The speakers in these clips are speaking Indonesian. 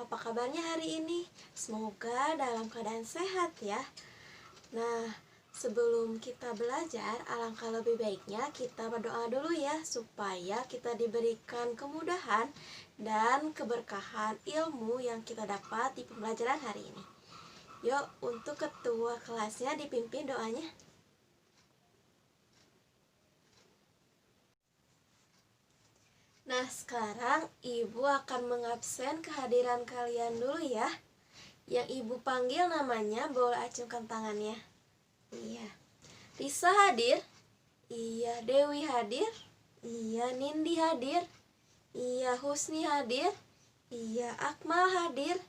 apa kabarnya hari ini? Semoga dalam keadaan sehat ya. Nah, sebelum kita belajar, alangkah lebih baiknya kita berdoa dulu ya, supaya kita diberikan kemudahan dan keberkahan ilmu yang kita dapat di pembelajaran hari ini. Yuk, untuk ketua kelasnya dipimpin doanya. Nah, sekarang Ibu akan mengabsen kehadiran kalian dulu ya. Yang Ibu panggil namanya, boleh acungkan tangannya. Iya. Risa hadir? Iya. Dewi hadir? Iya. Nindi hadir? Iya. Husni hadir? Iya. Akmal hadir?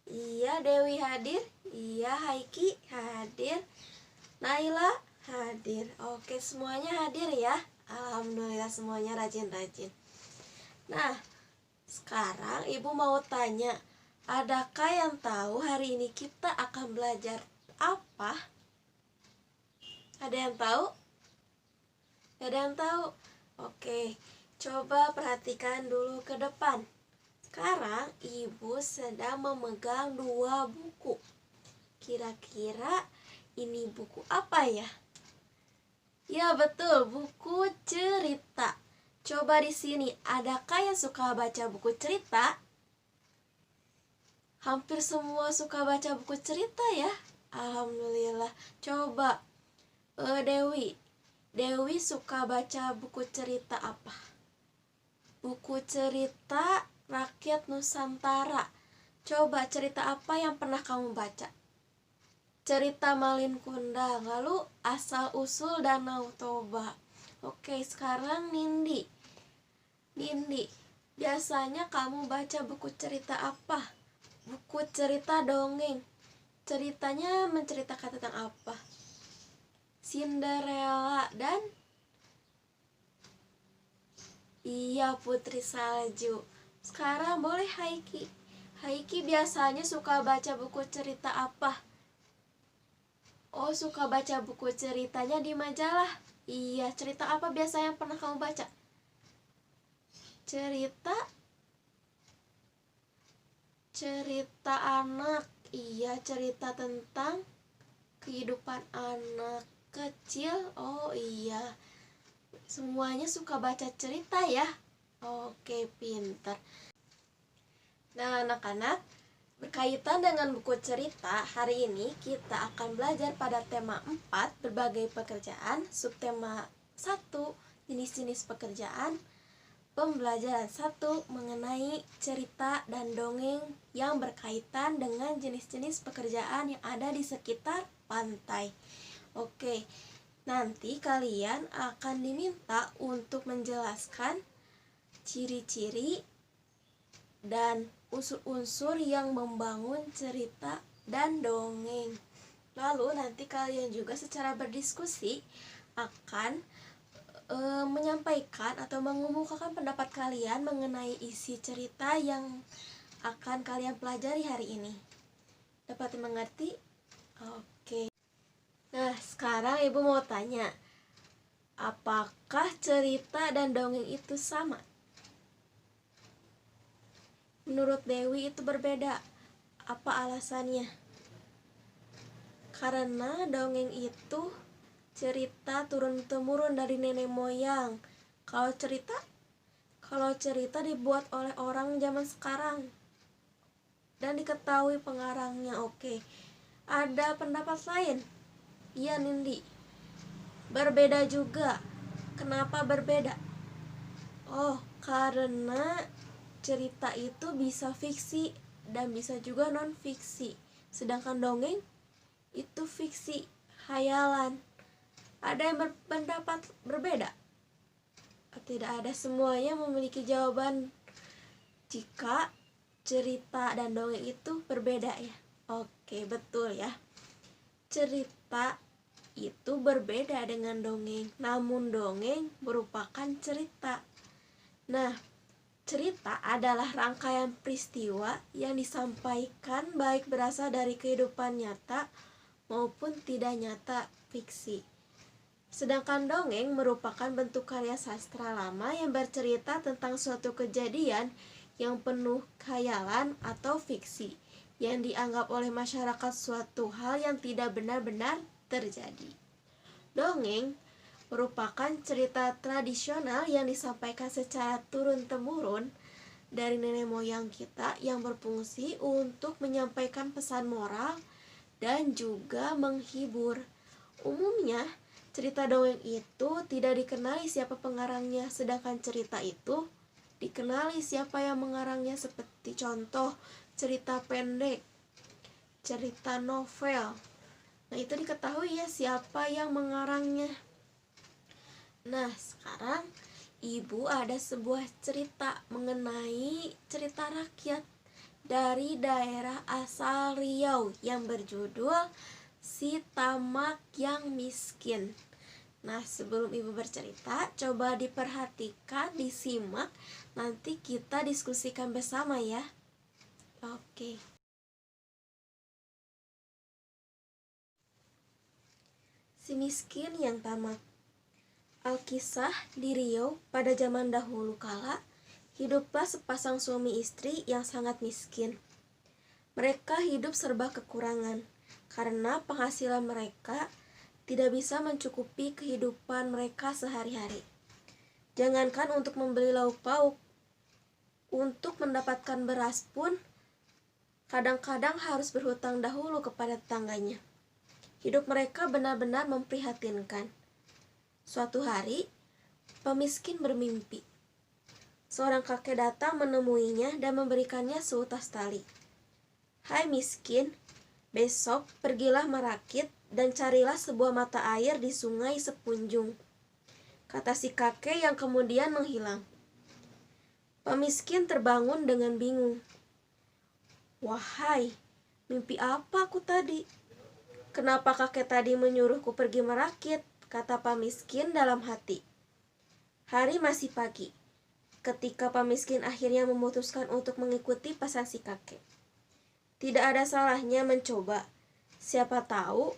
Iya. Dewi hadir? Iya. Haiki hadir? Naila hadir. Oke, semuanya hadir ya. Alhamdulillah semuanya rajin-rajin. Nah, sekarang Ibu mau tanya, adakah yang tahu hari ini kita akan belajar apa? Ada yang tahu? Ada yang tahu? Oke, coba perhatikan dulu ke depan. Sekarang Ibu sedang memegang 2 buku. Kira-kira ini buku apa ya? Ya betul, buku cerita. Coba di sini, adakah yang suka baca buku cerita? Hampir semua suka baca buku cerita ya. Alhamdulillah. Coba Dewi suka baca buku cerita apa? Buku cerita Rakyat Nusantara. Coba cerita apa yang pernah kamu baca? Cerita Malin Kundang, lalu Asal Usul Danau Toba. Oke, sekarang Nindi, biasanya kamu baca buku cerita apa? Buku cerita dongeng. Ceritanya menceritakan tentang apa? Cinderella dan iya, Putri Salju. Sekarang boleh Haiki. Haiki biasanya suka baca buku cerita apa? Oh, suka baca buku ceritanya di majalah. Iya, cerita apa biasanya yang pernah kamu baca? Cerita anak. Iya, cerita tentang kehidupan anak kecil. Oh iya, semuanya suka baca cerita ya. Oke, pintar. Nah, anak-anak, berkaitan dengan buku cerita, hari ini kita akan belajar pada tema 4, berbagai pekerjaan, subtema 1, jenis-jenis pekerjaan, pembelajaran 1 mengenai cerita dan dongeng yang berkaitan dengan jenis-jenis pekerjaan yang ada di sekitar pantai. Oke, nanti kalian akan diminta untuk menjelaskan ciri-ciri dan unsur-unsur yang membangun cerita dan dongeng. Lalu nanti kalian juga secara berdiskusi akan menyampaikan atau mengemukakan pendapat kalian mengenai isi cerita yang akan kalian pelajari hari ini. Dapat dimengerti? Oke. Nah, sekarang Ibu mau tanya, apakah cerita dan dongeng itu sama? Menurut Dewi itu berbeda. Apa alasannya? Karena dongeng itu cerita turun-temurun dari nenek moyang. Kalau cerita dibuat oleh orang zaman sekarang dan diketahui pengarangnya. Oke. Ada pendapat lain? Iya, Nindi. Berbeda juga. Kenapa berbeda? Oh, karena cerita itu bisa fiksi dan bisa juga non fiksi. Sedangkan dongeng itu fiksi, khayalan. Ada yang berpendapat berbeda? Tidak ada, semuanya memiliki jawaban jika cerita dan dongeng itu berbeda ya. Oke, betul ya. Cerita itu berbeda dengan dongeng, namun dongeng merupakan cerita. Nah, cerita adalah rangkaian peristiwa yang disampaikan baik berasal dari kehidupan nyata maupun tidak nyata, fiksi. Sedangkan dongeng merupakan bentuk karya sastra lama yang bercerita tentang suatu kejadian yang penuh khayalan atau fiksi, yang dianggap oleh masyarakat suatu hal yang tidak benar-benar terjadi. Dongeng merupakan cerita tradisional yang disampaikan secara turun-temurun dari nenek moyang kita yang berfungsi untuk menyampaikan pesan moral dan juga menghibur. Umumnya, cerita dongeng itu tidak dikenali siapa pengarangnya, sedangkan cerita itu dikenali siapa yang mengarangnya, seperti contoh cerita pendek, cerita novel. Nah, itu diketahui ya siapa yang mengarangnya. Nah, sekarang Ibu ada sebuah cerita mengenai cerita rakyat dari daerah asal Riau yang berjudul Si Tamak yang Miskin. Nah, sebelum Ibu bercerita, coba diperhatikan, disimak, nanti kita diskusikan bersama ya. Oke. Si miskin yang tamak. Alkisah di Riau pada zaman dahulu kala, hiduplah sepasang suami istri yang sangat miskin. Mereka hidup serba kekurangan, karena penghasilan mereka tidak bisa mencukupi kehidupan mereka sehari-hari. Jangankan untuk membeli lauk pauk, untuk mendapatkan beras pun kadang-kadang harus berhutang dahulu kepada tetangganya. Hidup mereka benar-benar memprihatinkan. Suatu hari, pemiskin bermimpi. Seorang kakek datang menemuinya dan memberikannya seutas tali. "Hai miskin, besok pergilah merakit dan carilah sebuah mata air di sungai Sepunjung," kata si kakek yang kemudian menghilang. Pemiskin terbangun dengan bingung. "Wahai, mimpi apa aku tadi? Kenapa kakek tadi menyuruhku pergi merakit?" kata pemiskin dalam hati. Hari masih pagi, ketika pemiskin akhirnya memutuskan untuk mengikuti pesan si kakek. Tidak ada salahnya mencoba. Siapa tahu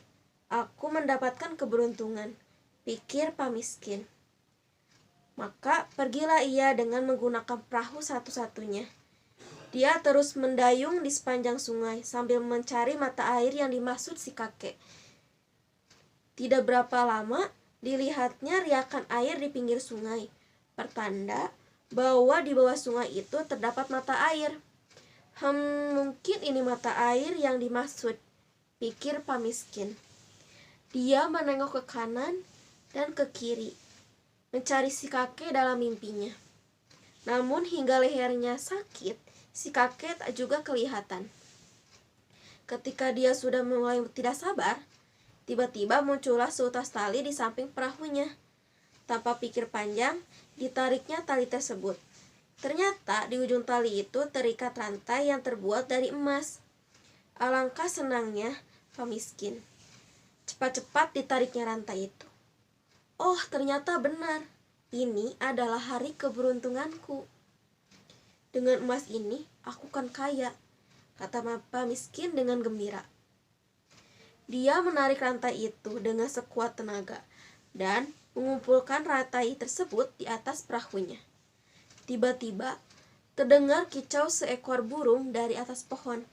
aku mendapatkan keberuntungan, pikir pemiskin. Maka pergilah ia dengan menggunakan perahu satu-satunya. Dia terus mendayung di sepanjang sungai sambil mencari mata air yang dimaksud si kakek. Tidak berapa lama, dilihatnya riakan air di pinggir sungai, pertanda bahwa di bawah sungai itu terdapat mata air. Mungkin ini mata air yang dimaksud, pikir pemiskin. Dia menengok ke kanan dan ke kiri, mencari si kakek dalam mimpinya. Namun hingga lehernya sakit, si kakek tak juga kelihatan. Ketika dia sudah mulai tidak sabar, tiba-tiba muncullah seutas tali di samping perahunya. Tanpa pikir panjang, ditariknya tali tersebut. Ternyata di ujung tali itu terikat rantai yang terbuat dari emas. Alangkah senangnya pemiskin. Cepat-cepat ditariknya rantai itu. Oh, ternyata benar. Ini adalah hari keberuntunganku. Dengan emas ini, aku kan kaya, kata pemiskin dengan gembira. Dia menarik rantai itu dengan sekuat tenaga dan mengumpulkan rantai tersebut di atas perahunya. Tiba-tiba terdengar kicau seekor burung dari atas pohon.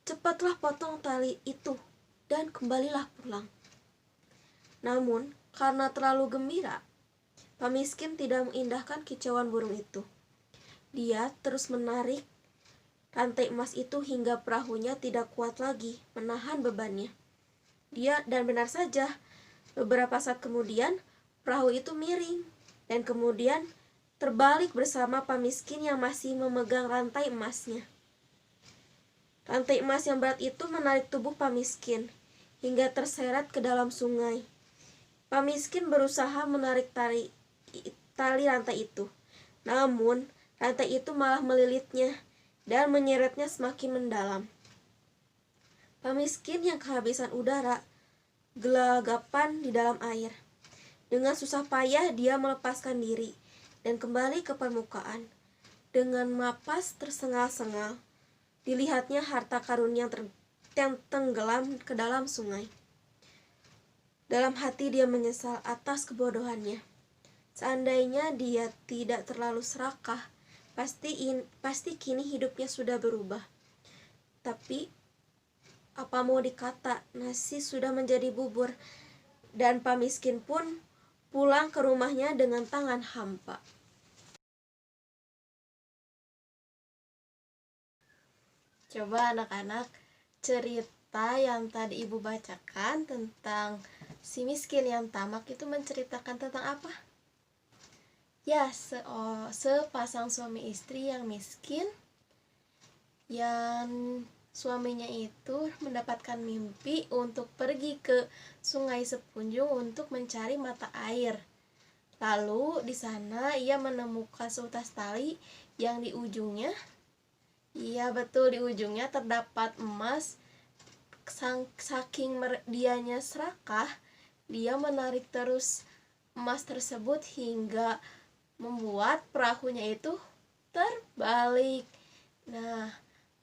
Cepatlah potong tali itu dan kembalilah pulang. Namun karena terlalu gembira, pemiskin tidak mengindahkan kicauan burung itu. Dia terus menarik rantai emas itu hingga perahunya tidak kuat lagi menahan bebannya. Dan benar saja, beberapa saat kemudian perahu itu miring dan kemudian terbalik bersama pemiskin yang masih memegang rantai emasnya. Rantai emas yang berat itu menarik tubuh pemiskin hingga terseret ke dalam sungai. Pemiskin berusaha menarik tali rantai itu, namun rantai itu malah melilitnya dan menyeretnya semakin mendalam. Pemiskin yang kehabisan udara gelagapan di dalam air. Dengan susah payah dia melepaskan diri dan kembali ke permukaan. Dengan napas tersengal-sengal, dilihatnya harta karun yang tenggelam ke dalam sungai. Dalam hati dia menyesal atas kebodohannya. Seandainya dia tidak terlalu serakah Pasti kini hidupnya sudah berubah. Tapi apa mau dikata, nasi sudah menjadi bubur, dan Pak Miskin pun pulang ke rumahnya dengan tangan hampa. Coba anak-anak, cerita yang tadi ibu bacakan tentang si miskin yang tamak itu menceritakan tentang apa? Ya, sepasang suami istri yang miskin, yang suaminya itu mendapatkan mimpi untuk pergi ke Sungai Sepunjung untuk mencari mata air. Lalu di sana ia menemukan seutas tali yang di ujungnya, iya betul, di ujungnya terdapat emas. Saking dianya serakah, dia menarik terus emas tersebut hingga membuat perahunya itu terbalik. Nah,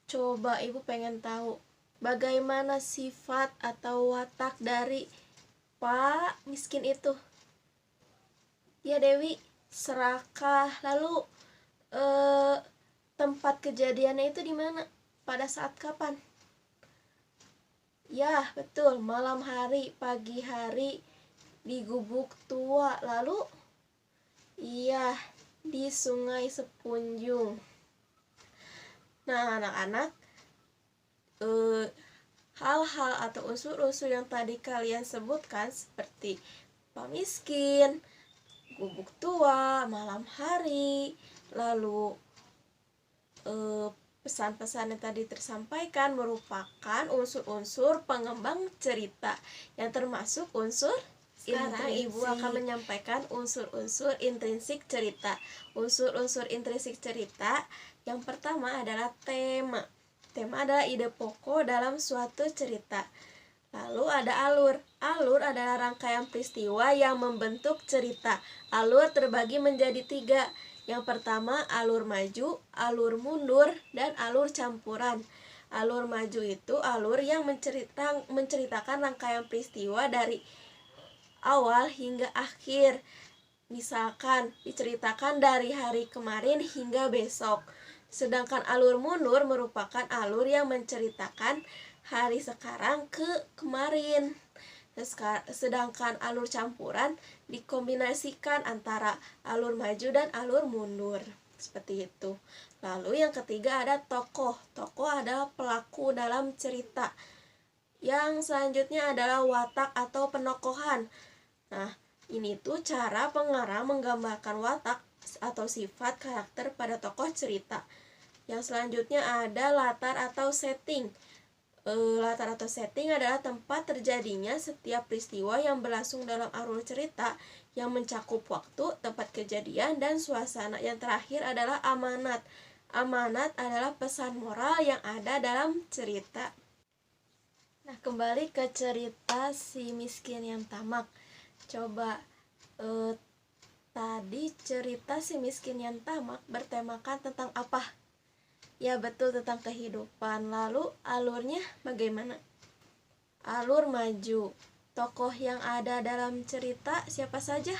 coba ibu pengen tahu bagaimana sifat atau watak dari Pak Miskin itu. Ya Dewi, serakah. Lalu tempat kejadiannya itu di mana? Pada saat kapan? Ya, betul, malam hari, pagi hari di Gubuk Tua. Lalu iya, di Sungai Sepunjung. Nah, anak-anak, hal-hal atau unsur-unsur yang tadi kalian sebutkan seperti Pak Miskin, Gubuk Tua, malam hari, lalu pesan-pesan yang tadi tersampaikan merupakan unsur-unsur pengembang cerita yang termasuk unsur. Sekarang ibu akan menyampaikan unsur-unsur intrinsik cerita. Unsur-unsur intrinsik cerita yang pertama adalah tema. Tema adalah ide pokok dalam suatu cerita. Lalu ada alur. Alur adalah rangkaian peristiwa yang membentuk cerita. Alur terbagi menjadi 3. Yang pertama alur maju, alur mundur, dan alur campuran. Alur maju itu alur yang menceritakan rangkaian peristiwa dari awal hingga akhir. Misalkan diceritakan dari hari kemarin hingga besok. Sedangkan alur mundur merupakan alur yang menceritakan hari sekarang ke kemarin. Sedangkan alur campuran dikombinasikan antara alur maju dan alur mundur. Seperti itu. Lalu yang ketiga ada tokoh. Tokoh adalah pelaku dalam cerita. Yang selanjutnya adalah watak atau penokohan. Nah, ini tuh cara pengarang menggambarkan watak atau sifat karakter pada tokoh cerita. Yang selanjutnya ada latar atau setting. Latar atau setting adalah tempat terjadinya setiap peristiwa yang berlangsung dalam alur cerita yang mencakup waktu, tempat kejadian, dan suasana. Yang terakhir adalah amanat. Amanat adalah pesan moral yang ada dalam cerita. Nah, kembali ke cerita si miskin yang tamak. Coba tadi cerita si miskin yang tamak bertemakan tentang apa? Ya betul, tentang kehidupan. Lalu alurnya bagaimana? Alur maju. Tokoh yang ada dalam cerita siapa saja?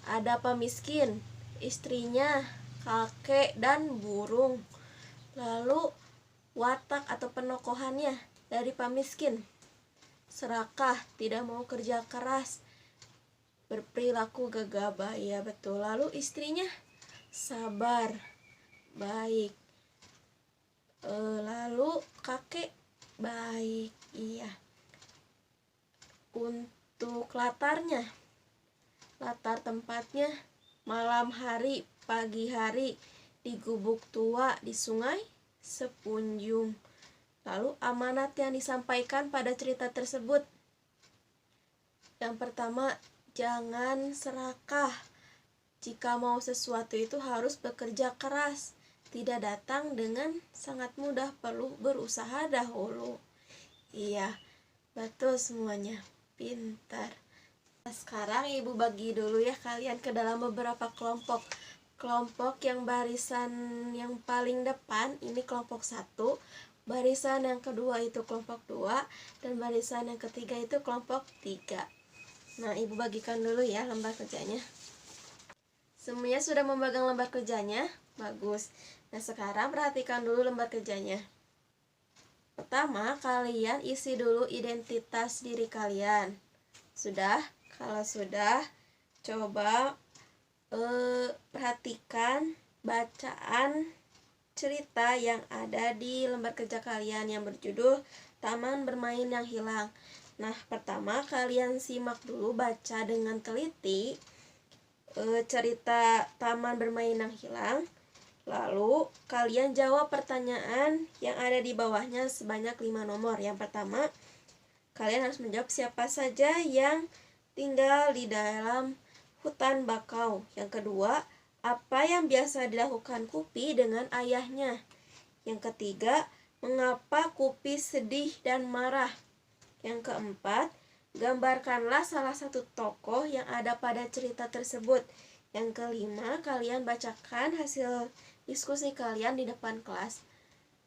Ada pemiskin, istrinya, kakek, dan burung. Lalu watak atau penokohannya dari pemiskin, serakah, tidak mau kerja keras, berperilaku gegabah. Ya betul. Lalu istrinya sabar, baik. Lalu kakek baik. Iya. Untuk latarnya, latar tempatnya malam hari, pagi hari, di Gubuk Tua, di Sungai Sepunjung. Lalu amanat yang disampaikan pada cerita tersebut. Yang pertama, jangan serakah. Jika mau sesuatu itu harus bekerja keras. Tidak datang dengan sangat mudah, perlu berusaha dahulu. Iya, betul semuanya. Pintar. Nah, sekarang ibu bagi dulu ya kalian ke dalam beberapa kelompok. Kelompok yang barisan yang paling depan ini kelompok 1. Barisan yang kedua itu kelompok 2. Dan barisan yang ketiga itu kelompok 3. Nah, ibu bagikan dulu ya lembar kerjanya. Semuanya sudah memegang lembar kerjanya? Bagus. Nah, sekarang perhatikan dulu lembar kerjanya. Pertama, kalian isi dulu identitas diri kalian. Sudah? Kalau sudah, coba perhatikan bacaan cerita yang ada di lembar kerja kalian yang berjudul Taman Bermain yang Hilang. Nah, pertama kalian simak dulu, baca dengan teliti cerita Taman Bermain yang Hilang. Lalu kalian jawab pertanyaan yang ada di bawahnya sebanyak 5 nomor. Yang pertama, kalian harus menjawab siapa saja yang tinggal di dalam hutan bakau. Yang kedua, apa yang biasa dilakukan Kupi dengan ayahnya. Yang ketiga, mengapa Kupi sedih dan marah. Yang keempat, gambarkanlah salah satu tokoh yang ada pada cerita tersebut. Yang kelima, kalian bacakan hasil diskusi kalian di depan kelas.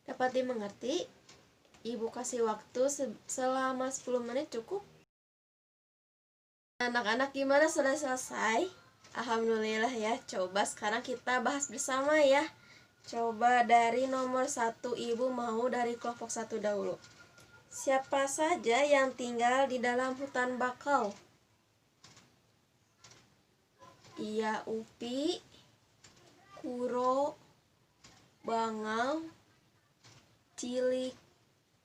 Dapat dimengerti? Ibu kasih waktu selama 10 menit cukup. Anak-anak gimana, sudah selesai? Alhamdulillah ya. Coba sekarang kita bahas bersama ya. Coba dari nomor 1, ibu mau dari kelompok 1 dahulu. Siapa saja yang tinggal di dalam hutan bakau? Iya, Upi, Kuro, Bangau, Cilik,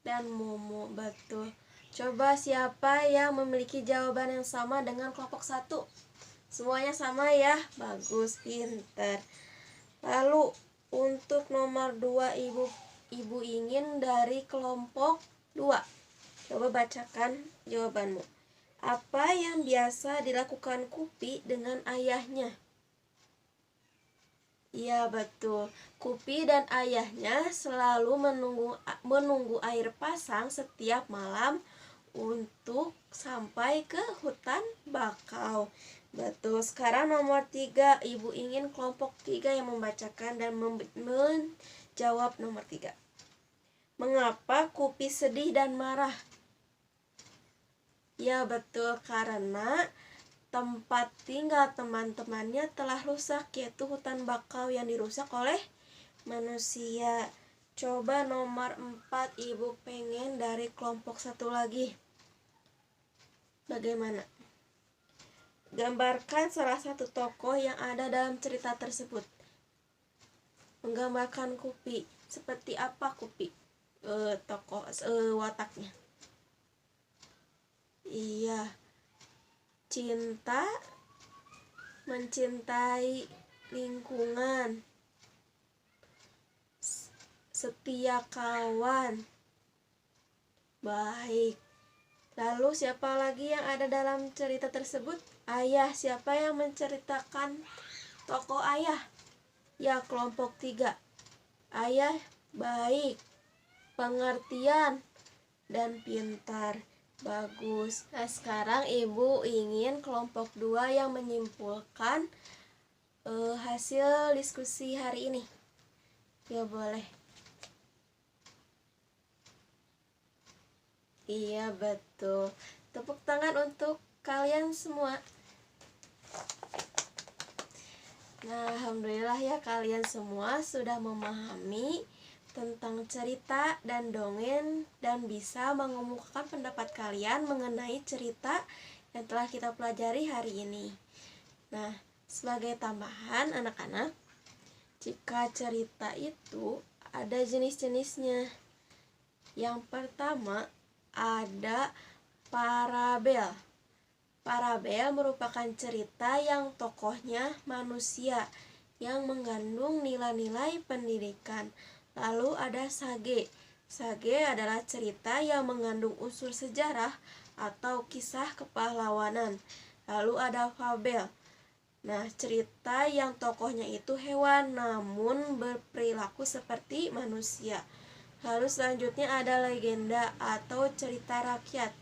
dan Momo. Betul. Coba siapa yang memiliki jawaban yang sama dengan kelompok 1? Semuanya sama ya? Bagus, pinter. Lalu untuk nomor 2, ibu ingin dari kelompok 2. Coba bacakan jawabanmu. Apa yang biasa dilakukan Kupi dengan ayahnya? Iya, betul. Kupi dan ayahnya selalu menunggu air pasang setiap malam untuk sampai ke hutan bakau. Betul. Sekarang nomor 3, ibu ingin kelompok 3 yang membacakan dan menjawab nomor 3. Mengapa Kupi sedih dan marah? Ya, betul, karena tempat tinggal teman-temannya telah rusak, yaitu hutan bakau yang dirusak oleh manusia. Coba nomor 4, ibu pengen dari kelompok 1 lagi. Bagaimana? Gambarkan salah satu tokoh yang ada dalam cerita tersebut. Menggambarkan Kupi. Seperti apa Kupi? Tokoh wataknya. Iya. Cinta, mencintai lingkungan, setia kawan, baik. Lalu siapa lagi yang ada dalam cerita tersebut? Ayah. Siapa yang menceritakan tokoh ayah? Ya, kelompok 3. Ayah baik, pengertian, dan pintar. Bagus. Nah, sekarang ibu ingin kelompok 2 yang menyimpulkan hasil diskusi hari ini. Ya, boleh. Iya, betul. Tepuk tangan untuk kalian semua. Nah, alhamdulillah ya, kalian semua sudah memahami tentang cerita dan dongeng dan bisa mengemukakan pendapat kalian mengenai cerita yang telah kita pelajari hari ini. Nah, sebagai tambahan anak-anak, jika cerita itu ada jenis-jenisnya. Yang pertama ada parabel. Parabel merupakan cerita yang tokohnya manusia yang mengandung nilai-nilai pendidikan. Lalu ada sage. Sage adalah cerita yang mengandung unsur sejarah atau kisah kepahlawanan. Lalu ada fabel. Nah, cerita yang tokohnya itu hewan namun berperilaku seperti manusia. Lalu selanjutnya ada legenda atau cerita rakyat.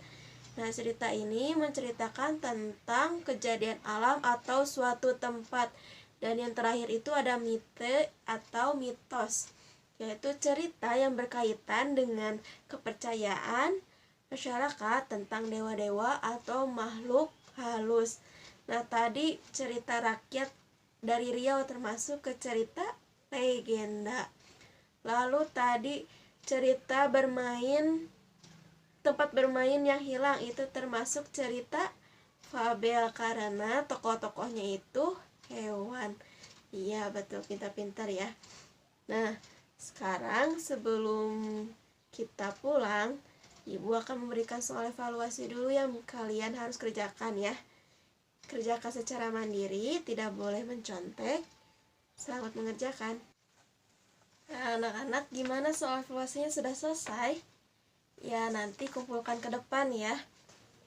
Nah, cerita ini menceritakan tentang kejadian alam atau suatu tempat. Dan yang terakhir itu ada mite atau mitos, yaitu cerita yang berkaitan dengan kepercayaan masyarakat tentang dewa-dewa atau makhluk halus. Nah, tadi cerita rakyat dari Riau termasuk ke cerita legenda. Lalu tadi cerita tempat bermain yang hilang itu termasuk cerita fabel karena tokoh-tokohnya itu hewan. Iya betul, pintar-pintar ya. Nah, sekarang sebelum kita pulang, Ibu akan memberikan soal evaluasi dulu yang kalian harus kerjakan ya. Kerjakan secara mandiri, tidak boleh mencontek. Selamat mengerjakan. Nah, anak-anak, gimana soal evaluasinya, sudah selesai? Ya, nanti kumpulkan ke depan ya.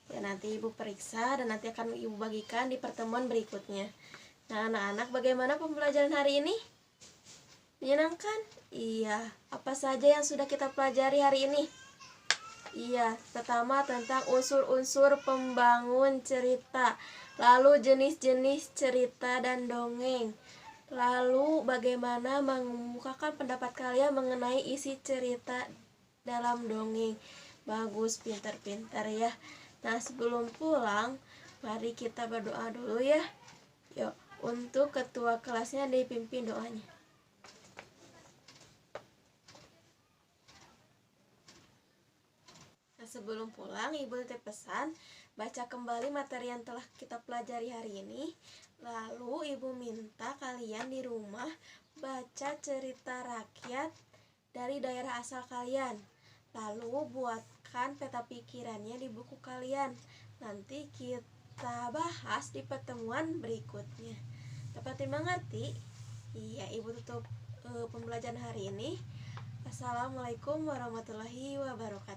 Ya, nanti Ibu periksa dan nanti akan Ibu bagikan di pertemuan berikutnya. Nah, anak-anak, bagaimana pembelajaran hari ini? Menyenangkan? Iya. Apa saja yang sudah kita pelajari hari ini? Iya, pertama tentang unsur-unsur pembangun cerita, lalu jenis-jenis cerita dan dongeng, lalu bagaimana mengemukakan pendapat kalian mengenai isi cerita dalam dongeng. Bagus, pintar-pintar ya. Nah, sebelum pulang, mari kita berdoa dulu ya. Yuk, untuk ketua kelasnya dipimpin doanya. Sebelum pulang, Ibu titip pesan, baca kembali materi yang telah kita pelajari hari ini. Lalu Ibu minta kalian di rumah baca cerita rakyat dari daerah asal kalian. Lalu buatkan peta pikirannya di buku kalian. Nanti kita bahas di pertemuan berikutnya. Dapat dimengerti? Iya, Ibu tutup pembelajaran hari ini. Assalamualaikum warahmatullahi wabarakatuh.